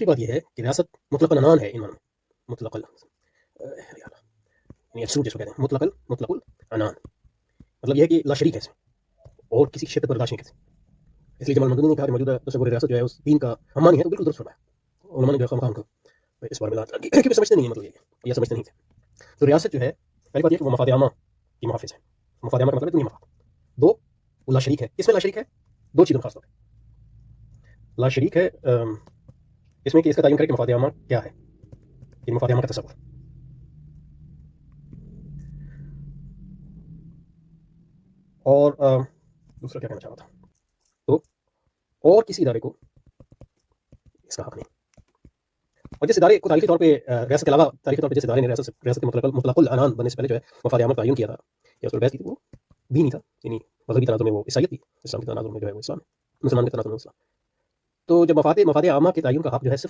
دوسری بات یہ ہے کہ ریاست مطلق العنان ہے ایمان میں، مطلق یعنی ایبسولوٹ جس کو کہتے ہیں، مطلق العنان، مطلب یہ ہے کہ لا شریک ہے اس میں اور کسی شرط پر برداشت نہیں کرتے. اس لیے جمال مدنی نے کہا کہ موجودہ تصور ریاست جو ہے اس دین کا ہم نہیں ہے، تو بالکل درست فرمایا. علماء نے جو ہے خواہاں کو اس بارے میں کیونکہ سمجھتے نہیں ہیں، مطلب یہ سمجھتے نہیں تھے. تو ریاست جو ہے پہلی بات یہ کہ وہ مفاد عامہ کی محافظ ہے. مفاد عامہ کا مطلب ہے دنیا مفاد. دو، وہ لا شریک ہے. کس میں لا شریک ہے؟ دو چیزوں خاص طور پہ لا شریک ہے اس میں کہ اس کا تعین کرے کہ مفاد عامہ کیا ہے، کہ مفاد عامہ کا تصور. اور دوسرا کیا کہنا چاہ رہا تھا، تو اور کسی ادارے کو اس کا حق نہیں. اور جس ادارے کو تاریخی طور پہ ریاست کے علاوہ تاریخی طور پہ جس ادارے نے ریاست کے مطلق العنان بننے سے پہلے جو ہے مفاد عامہ کا تعین کیا تھا یا اس پر بحث کی تھی، وہ دینی تھا. یعنی مذہبی تناظر میں وہ عیسائیت تھی، اسلام کے تناظر میں جو ہے وہ اسلام ہے، مسلمان کے تناظر میں اسلام. تو جب مفاد عامہ کے تعین کا حق جو ہے صرف